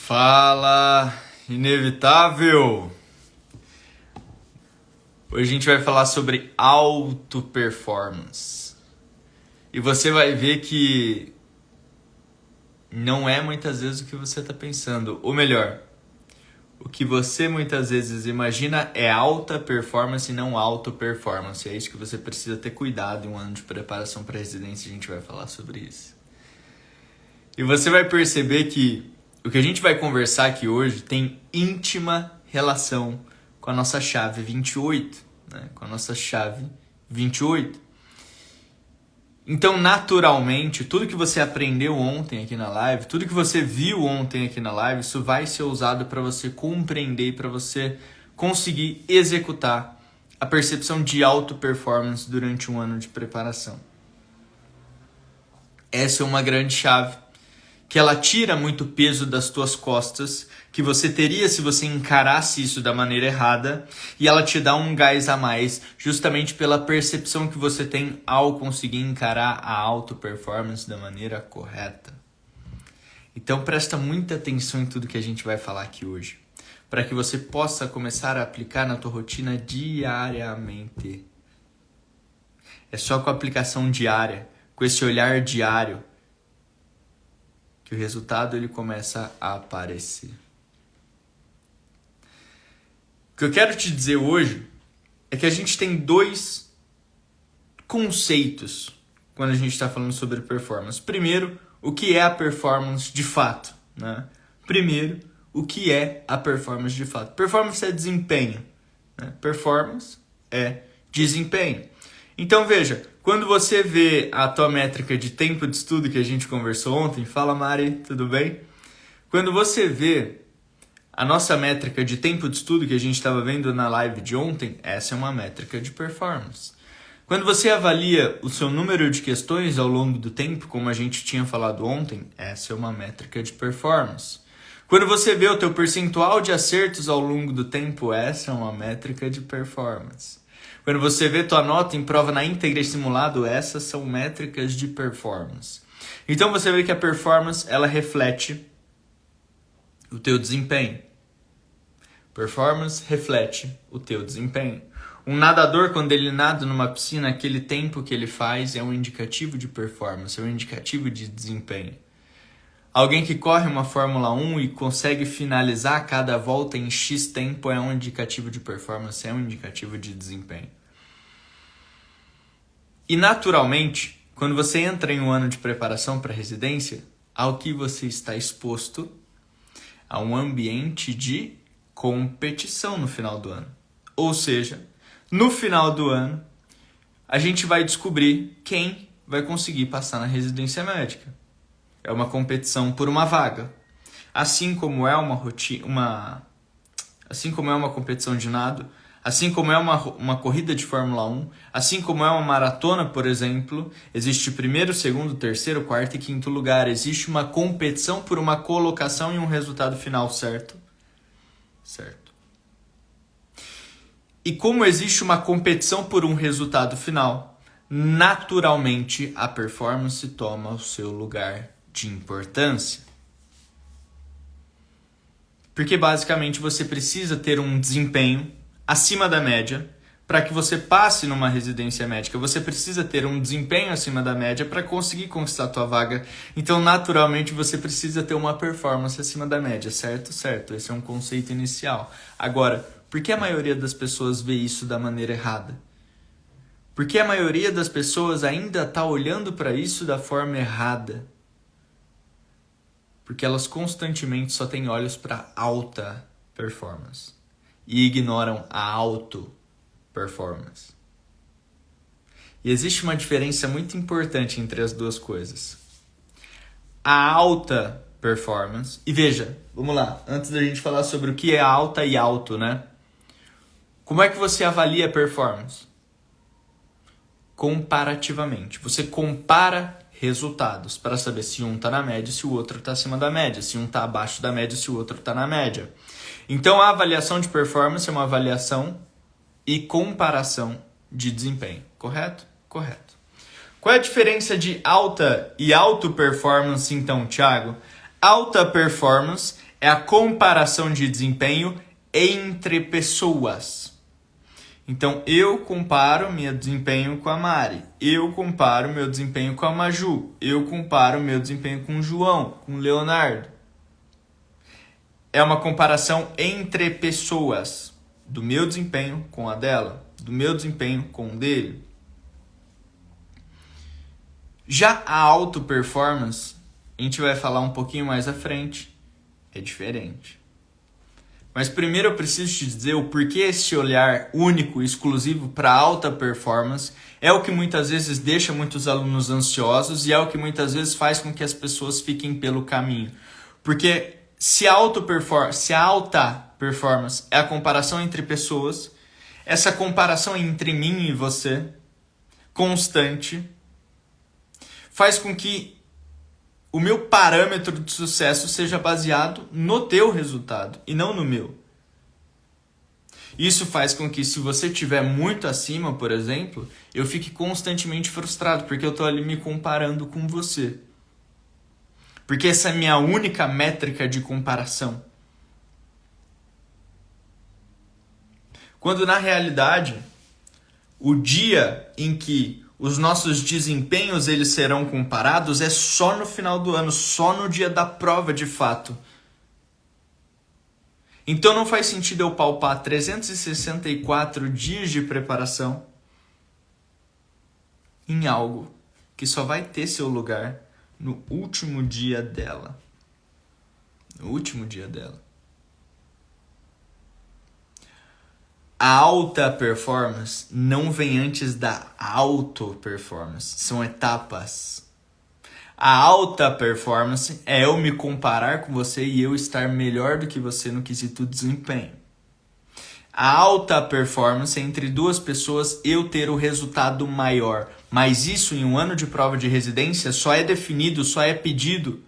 Fala, inevitável! Hoje a gente vai falar sobre auto performance. E você vai ver que não é muitas vezes o que você está pensando. Ou melhor, o que você muitas vezes imagina é alta performance e não auto performance. É isso que você precisa ter cuidado em um ano de preparação para residência. A gente vai falar sobre isso. E você vai perceber que o que a gente vai conversar aqui hoje tem íntima relação com a nossa chave 28, né? Com a nossa chave 28. Então, naturalmente, tudo que você aprendeu ontem aqui na live, tudo que você viu ontem aqui na live, isso vai ser usado para você compreender e para você conseguir executar a percepção de auto-performance durante um ano de preparação. Essa é uma grande chave, que ela tira muito peso das tuas costas, que você teria se você encarasse isso da maneira errada, e ela te dá um gás a mais, justamente pela percepção que você tem ao conseguir encarar a auto-performance da maneira correta. Então presta muita atenção em tudo que a gente vai falar aqui hoje, para que você possa começar a aplicar na tua rotina diariamente. É só com a aplicação diária, com esse olhar diário, que o resultado ele começa a aparecer. O que eu quero te dizer hoje é que a gente tem dois conceitos quando a gente está falando sobre performance. Primeiro, o que é a performance de fato, né? Primeiro, o que é a performance de fato. Performance é desempenho, né? Performance é desempenho. Então veja, quando você vê a tua métrica de tempo de estudo que a gente conversou ontem, fala Mari, tudo bem? Quando você vê a nossa métrica de tempo de estudo que a gente estava vendo na live de ontem, essa é uma métrica de performance. Quando você avalia o seu número de questões ao longo do tempo, como a gente tinha falado ontem, essa é uma métrica de performance. Quando você vê o teu percentual de acertos ao longo do tempo, essa é uma métrica de performance. Quando você vê tua nota em prova na íntegra e simulado, essas são métricas de performance. Então você vê que a performance, ela reflete o teu desempenho. Performance reflete o teu desempenho. Um nadador, quando ele nada numa piscina, aquele tempo que ele faz é um indicativo de performance, é um indicativo de desempenho. Alguém que corre uma Fórmula 1 e consegue finalizar cada volta em X tempo é um indicativo de performance, é um indicativo de desempenho. E naturalmente, quando você entra em um ano de preparação para residência, ao que você está exposto a um ambiente de competição no final do ano. Ou seja, no final do ano, a gente vai descobrir quem vai conseguir passar na residência médica. É uma competição por uma vaga. Assim como é uma competição de nado, assim como é uma corrida de Fórmula 1, assim como é uma maratona, por exemplo, existe primeiro, segundo, terceiro, quarto e quinto lugar. Existe uma competição por uma colocação e um resultado final, certo? Certo. E como existe uma competição por um resultado final, naturalmente a performance toma o seu lugar de importância. Porque basicamente você precisa ter um desempenho acima da média para que você passe numa residência médica. Você precisa ter um desempenho acima da média para conseguir conquistar a tua vaga. Então, naturalmente, você precisa ter uma performance acima da média, certo? Certo, esse é um conceito inicial. Agora, por que a maioria das pessoas vê isso da maneira errada? Porque a maioria das pessoas ainda está olhando para isso da forma errada. Porque elas constantemente só têm olhos para alta performance e ignoram a auto-performance. E existe uma diferença muito importante entre as duas coisas. A alta performance, e veja, vamos lá, antes da gente falar sobre o que é alta e alto, né? Como é que você avalia a performance? Comparativamente. Você compara resultados para saber se um está na média, se o outro está acima da média, se um está abaixo da média, se o outro está na média. Então a avaliação de performance é uma avaliação e comparação de desempenho, correto? Correto. Qual é a diferença de alta e auto performance então, Thiago? Alta performance é a comparação de desempenho entre pessoas. Então, eu comparo meu desempenho com a Mari, eu comparo meu desempenho com a Maju, eu comparo meu desempenho com o João, com o Leonardo. É uma comparação entre pessoas, do meu desempenho com a dela, do meu desempenho com o dele. Já a auto-performance, a gente vai falar um pouquinho mais à frente, é diferente. Mas primeiro eu preciso te dizer o porquê esse olhar único, exclusivo para alta performance é o que muitas vezes deixa muitos alunos ansiosos e é o que muitas vezes faz com que as pessoas fiquem pelo caminho. Porque se a alta performance é a comparação entre pessoas, essa comparação entre mim e você, constante, faz com que o meu parâmetro de sucesso seja baseado no teu resultado e não no meu. Isso faz com que, se você estiver muito acima, por exemplo, eu fique constantemente frustrado, porque eu estou ali me comparando com você. Porque essa é a minha única métrica de comparação. Quando, na realidade, o dia em que os nossos desempenhos eles serão comparados é só no final do ano, só no dia da prova de fato. Então não faz sentido eu palpar 364 dias de preparação em algo que só vai ter seu lugar no último dia dela. No último dia dela. A alta performance não vem antes da auto-performance. São etapas. A alta performance é eu me comparar com você e eu estar melhor do que você no quesito desempenho. A alta performance é entre duas pessoas eu ter o resultado maior. Mas isso em um ano de prova de residência só é definido, só é pedido.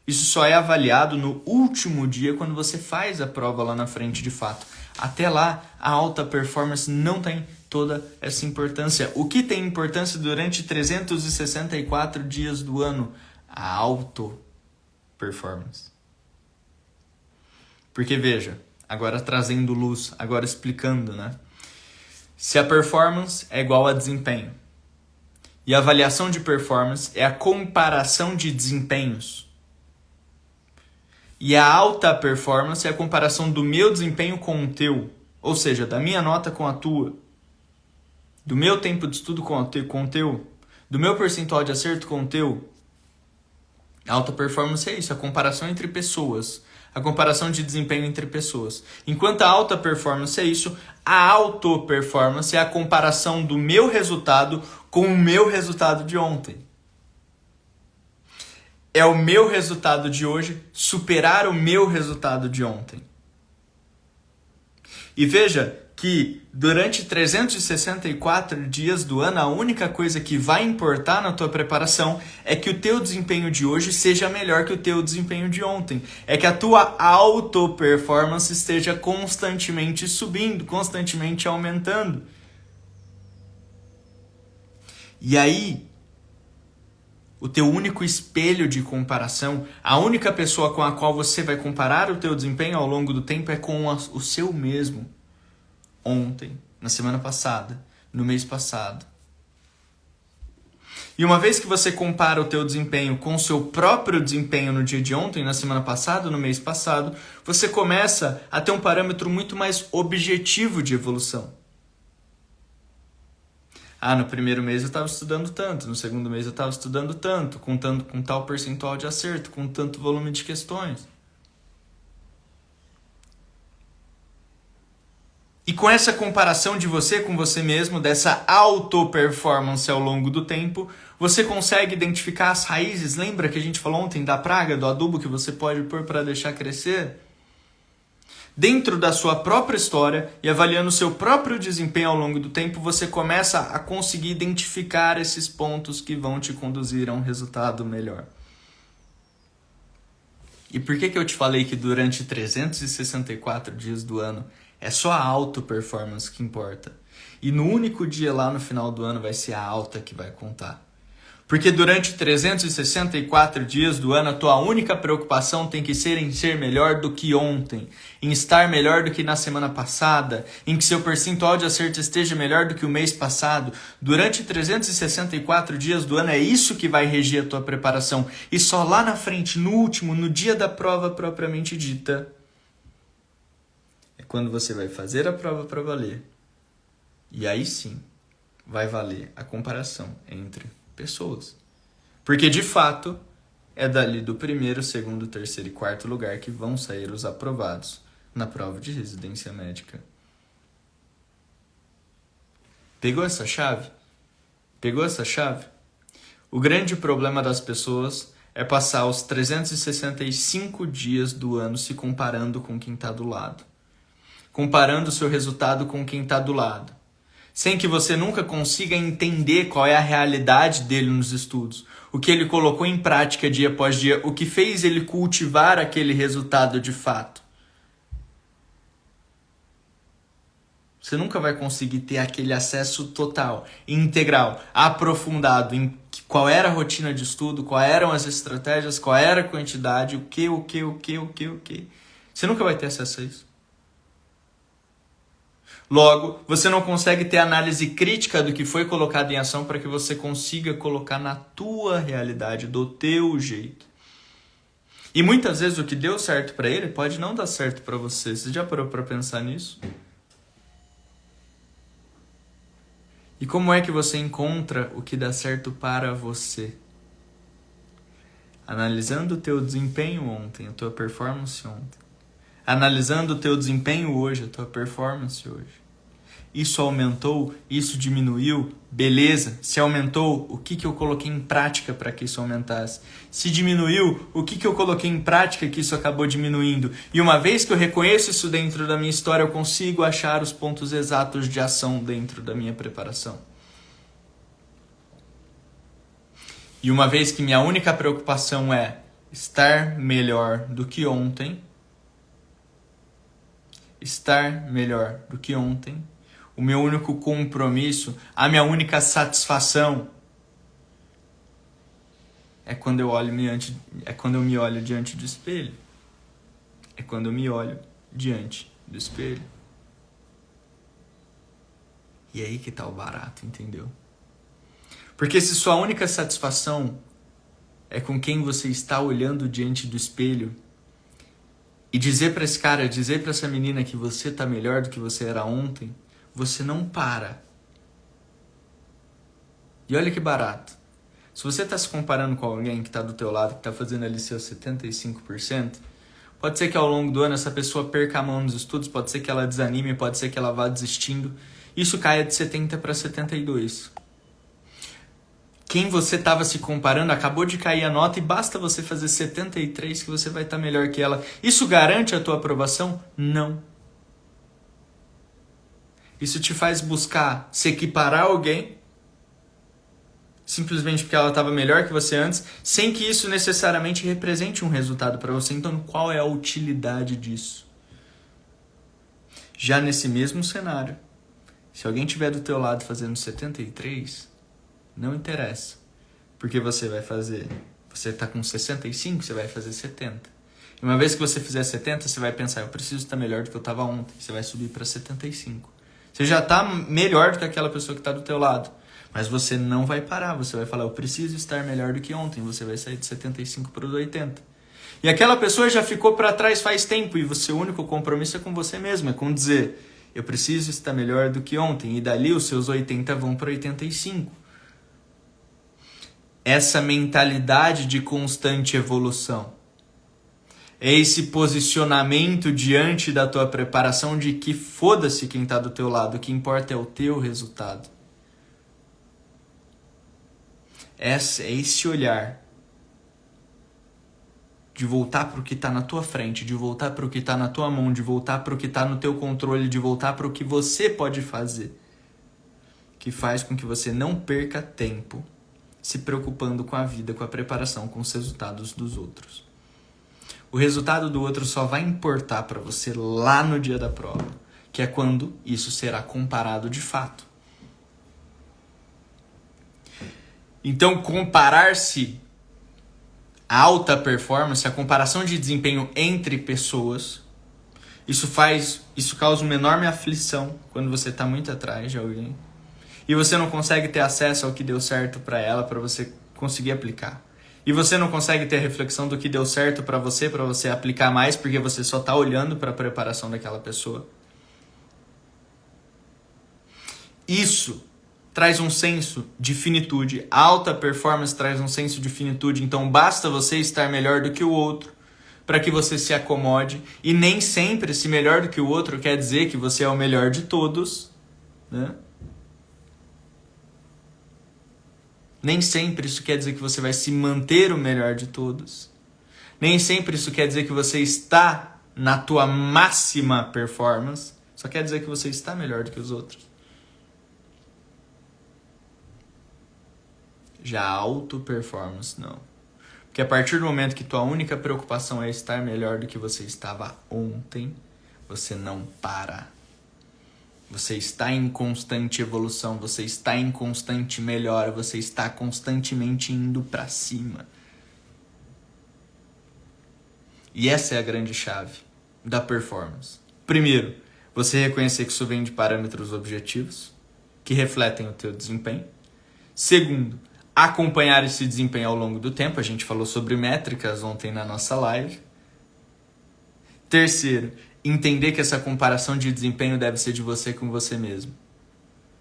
Isso só é avaliado no último dia quando você faz a prova lá na frente de fato. Até lá, a alta performance não tem toda essa importância. O que tem importância durante 364 dias do ano? A auto performance. Porque veja, agora trazendo luz, agora explicando, né? Se a performance é igual a desempenho e a avaliação de performance é a comparação de desempenhos, e a alta performance é a comparação do meu desempenho com o teu. Ou seja, da minha nota com a tua. Do meu tempo de estudo com o teu. Do meu percentual de acerto com o teu. A alta performance é isso, a comparação entre pessoas. A comparação de desempenho entre pessoas. Enquanto a alta performance é isso, a auto performance é a comparação do meu resultado com o meu resultado de ontem. É o meu resultado de hoje superar o meu resultado de ontem. E veja que durante 364 dias do ano, a única coisa que vai importar na tua preparação é que o teu desempenho de hoje seja melhor que o teu desempenho de ontem. É que a tua auto-performance esteja constantemente subindo, constantemente aumentando. E aí, o teu único espelho de comparação, a única pessoa com a qual você vai comparar o teu desempenho ao longo do tempo é com o seu mesmo. Ontem, na semana passada, no mês passado. E uma vez que você compara o teu desempenho com o seu próprio desempenho no dia de ontem, na semana passada, no mês passado, você começa a ter um parâmetro muito mais objetivo de evolução. No primeiro mês eu estava estudando tanto, no segundo mês eu estava estudando tanto, com tal percentual de acerto, com tanto volume de questões. E com essa comparação de você com você mesmo, dessa auto-performance ao longo do tempo, você consegue identificar as raízes. Lembra que a gente falou ontem da praga, do adubo que você pode pôr para deixar crescer? Dentro da sua própria história e avaliando o seu próprio desempenho ao longo do tempo, você começa a conseguir identificar esses pontos que vão te conduzir a um resultado melhor. E por que eu te falei que durante 364 dias do ano é só a auto-performance que importa? E no único dia lá no final do ano vai ser a alta que vai contar. Porque durante 364 dias do ano, a tua única preocupação tem que ser em ser melhor do que ontem, em estar melhor do que na semana passada, em que seu percentual de acerto esteja melhor do que o mês passado. Durante 364 dias do ano, é isso que vai reger a tua preparação. E só lá na frente, no último, no dia da prova propriamente dita, é quando você vai fazer a prova para valer. E aí sim, vai valer a comparação entre pessoas. Porque, de fato, é dali do primeiro, segundo, terceiro e quarto lugar que vão sair os aprovados na prova de residência médica. Pegou essa chave? Pegou essa chave? O grande problema das pessoas é passar os 365 dias do ano se comparando com quem está do lado. Comparando o seu resultado com quem está do lado. Sem que você nunca consiga entender qual é a realidade dele nos estudos, o que ele colocou em prática dia após dia, o que fez ele cultivar aquele resultado de fato. Você nunca vai conseguir ter aquele acesso total, integral, aprofundado em qual era a rotina de estudo, quais eram as estratégias, qual era a quantidade, o que. Você nunca vai ter acesso a isso. Logo, você não consegue ter análise crítica do que foi colocado em ação para que você consiga colocar na tua realidade, do teu jeito. E muitas vezes o que deu certo para ele pode não dar certo para você. Você já parou para pensar nisso? E como é que você encontra o que dá certo para você? Analisando o teu desempenho ontem, a tua performance ontem. Analisando o teu desempenho hoje, a tua performance hoje. Isso aumentou? Isso diminuiu? Beleza. Se aumentou, o que eu coloquei em prática para que isso aumentasse? Se diminuiu, o que eu coloquei em prática que isso acabou diminuindo? E uma vez que eu reconheço isso dentro da minha história, eu consigo achar os pontos exatos de ação dentro da minha preparação. E uma vez que minha única preocupação é estar melhor do que ontem, o meu único compromisso, a minha única satisfação é quando eu me olho diante do espelho. É quando eu me olho diante do espelho. E é aí que tá o barato, entendeu? Porque se sua única satisfação é com quem você está olhando diante do espelho, e dizer para esse cara, dizer para essa menina que você tá melhor do que você era ontem, você não para. E olha que barato. Se você está se comparando com alguém que está do teu lado, que está fazendo ali seus 75%, pode ser que ao longo do ano essa pessoa perca a mão nos estudos, pode ser que ela desanime, pode ser que ela vá desistindo. Isso caia de 70 para 72. Quem você estava se comparando acabou de cair a nota e basta você fazer 73 que você vai estar melhor que ela. Isso garante a tua aprovação? Não. Isso te faz buscar se equiparar a alguém, simplesmente porque ela estava melhor que você antes, sem que isso necessariamente represente um resultado para você. Então, qual é a utilidade disso? Já nesse mesmo cenário, se alguém estiver do teu lado fazendo 73, não interessa. Porque você está com 65, você vai fazer 70. E uma vez que você fizer 70, você vai pensar, eu preciso estar melhor do que eu estava ontem. Você vai subir para 75. Você já está melhor do que aquela pessoa que está do teu lado. Mas você não vai parar. Você vai falar, eu preciso estar melhor do que ontem. Você vai sair de 75 para os 80. E aquela pessoa já ficou para trás faz tempo. E o seu único compromisso é com você mesmo. É com dizer, eu preciso estar melhor do que ontem. E dali os seus 80 vão para 85. Essa mentalidade de constante evolução. É esse posicionamento diante da tua preparação de que foda-se quem está do teu lado, o que importa é o teu resultado. É esse olhar de voltar para o que está na tua frente, de voltar para o que está na tua mão, de voltar para o que está no teu controle, de voltar para o que você pode fazer, que faz com que você não perca tempo se preocupando com a vida, com a preparação, com os resultados dos outros. O resultado do outro só vai importar para você lá no dia da prova, que é quando isso será comparado de fato. Então, comparar-se a alta performance, a comparação de desempenho entre pessoas, isso causa uma enorme aflição quando você está muito atrás de alguém e você não consegue ter acesso ao que deu certo para ela, para você conseguir aplicar. E você não consegue ter a reflexão do que deu certo para você aplicar mais, porque você só está olhando para a preparação daquela pessoa. Isso traz um senso de finitude. A alta performance traz um senso de finitude. Então basta você estar melhor do que o outro para que você se acomode. E nem sempre esse melhor do que o outro quer dizer que você é o melhor de todos, né? Nem sempre isso quer dizer que você vai se manter o melhor de todos. Nem sempre isso quer dizer que você está na tua máxima performance. Só quer dizer que você está melhor do que os outros. Já auto performance, não. Porque a partir do momento que tua única preocupação é estar melhor do que você estava ontem, você não para. Você está em constante evolução, você está em constante melhora, você está constantemente indo para cima. E essa é a grande chave da performance. Primeiro, você reconhecer que isso vem de parâmetros objetivos, que refletem o teu desempenho. Segundo, acompanhar esse desempenho ao longo do tempo. A gente falou sobre métricas ontem na nossa live. Terceiro, entender que essa comparação de desempenho deve ser de você com você mesmo.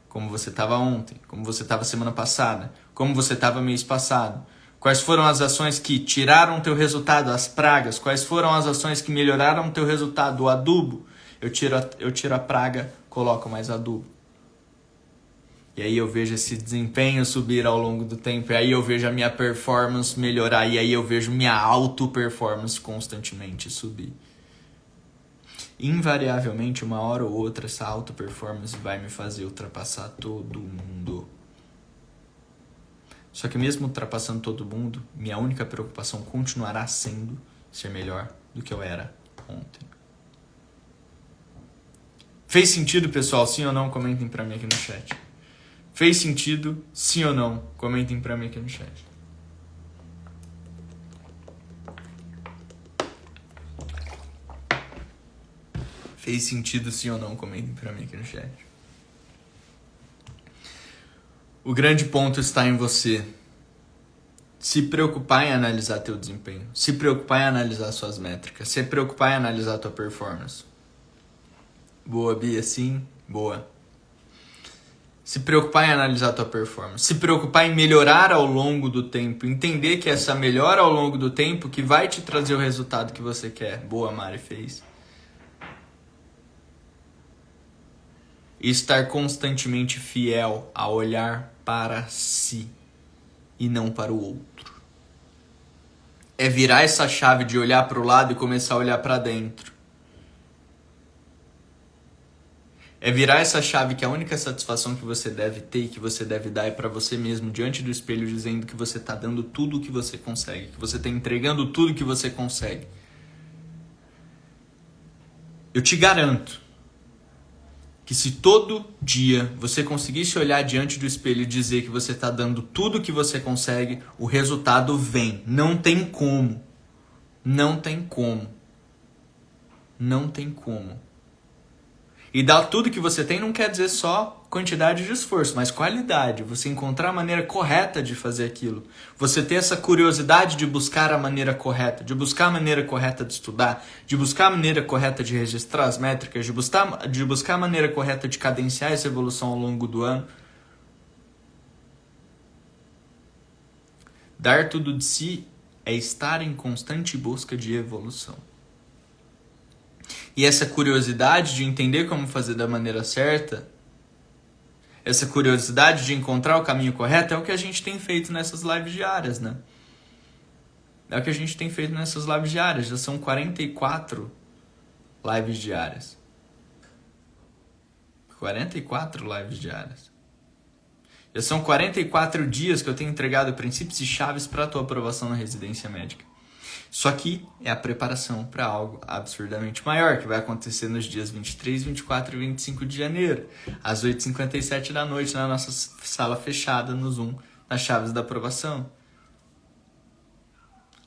Como você estava ontem, como você estava semana passada, como você estava mês passado. Quais foram as ações que tiraram o teu resultado, as pragas? Quais foram as ações que melhoraram o teu resultado, o adubo? Eu tiro a praga, coloco mais adubo. E aí eu vejo esse desempenho subir ao longo do tempo. E aí eu vejo a minha performance melhorar. E aí eu vejo minha auto-performance constantemente subir. Invariavelmente, uma hora ou outra, essa auto-performance vai me fazer ultrapassar todo mundo. Só que mesmo ultrapassando todo mundo, minha única preocupação continuará sendo ser melhor do que eu era ontem. Fez sentido, pessoal? Sim ou não? Comentem pra mim aqui no chat. Fez sentido? Sim ou não? Comentem pra mim aqui no chat. Fez sentido, sim ou não? Comentem pra mim aqui no chat. O grande ponto está em você se preocupar em analisar teu desempenho, se preocupar em analisar suas métricas, se preocupar em analisar tua performance. Boa, Bia, sim? Boa. Se preocupar em analisar tua performance, se preocupar em melhorar ao longo do tempo, entender que essa melhora ao longo do tempo que vai te trazer o resultado que você quer. Boa, Mari, fez. E estar constantemente fiel a olhar para si e não para o outro. É virar essa chave de olhar para o lado e começar a olhar para dentro. É virar essa chave que a única satisfação que você deve ter e que você deve dar é para você mesmo, diante do espelho, dizendo que você está dando tudo o que você consegue, que você está entregando tudo o que você consegue. Eu te garanto que se todo dia você conseguisse olhar diante do espelho e dizer que você está dando tudo o que você consegue, o resultado vem. Não tem como. Não tem como. Não tem como. E dar tudo que você tem não quer dizer só quantidade de esforço, mas qualidade. Você encontrar a maneira correta de fazer aquilo. Você ter essa curiosidade de buscar a maneira correta, de buscar a maneira correta de estudar, de buscar a maneira correta de registrar as métricas, de buscar a maneira correta de cadenciar essa evolução ao longo do ano. Dar tudo de si é estar em constante busca de evolução. E essa curiosidade de entender como fazer da maneira certa, essa curiosidade de encontrar o caminho correto é o que a gente tem feito nessas lives diárias, né? É o que a gente tem feito nessas lives diárias. Já são 44 lives diárias. 44 lives diárias. Já são 44 dias que eu tenho entregado princípios e chaves para a tua aprovação na residência médica. Só que é a preparação para algo absurdamente maior, que vai acontecer nos dias 23, 24 e 25 de janeiro, às 8h57 da noite, na nossa sala fechada no Zoom, nas chaves da aprovação.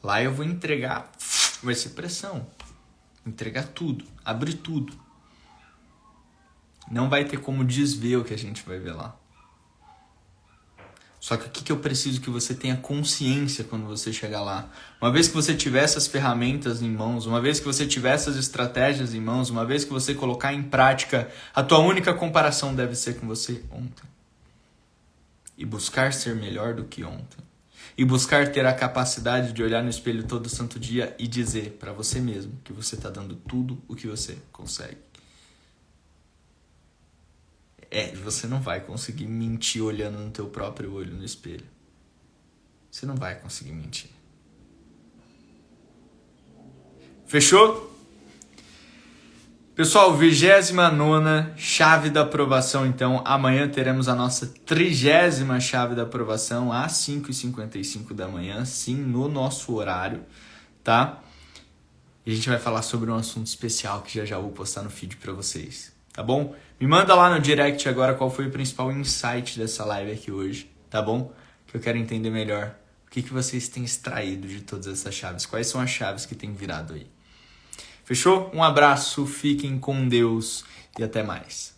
Lá eu vou entregar, vai ser pressão. Entregar tudo, abrir tudo. Não vai ter como desver o que a gente vai ver lá. Só que o que eu preciso que você tenha consciência quando você chegar lá? Uma vez que você tiver essas ferramentas em mãos, uma vez que você tiver essas estratégias em mãos, uma vez que você colocar em prática, a tua única comparação deve ser com você ontem. E buscar ser melhor do que ontem. E buscar ter a capacidade de olhar no espelho todo santo dia e dizer para você mesmo que você está dando tudo o que você consegue. Você não vai conseguir mentir olhando no teu próprio olho no espelho. Você não vai conseguir mentir. Fechou? Pessoal, 29ª chave da aprovação, então. Amanhã teremos a nossa 30ª chave da aprovação às 5h55 da manhã, sim, no nosso horário, tá? E a gente vai falar sobre um assunto especial que já vou postar no feed para vocês, tá bom? Me manda lá no direct agora qual foi o principal insight dessa live aqui hoje, tá bom? Que eu quero entender melhor o que vocês têm extraído de todas essas chaves, quais são as chaves que têm virado aí. Fechou? Um abraço, fiquem com Deus e até mais.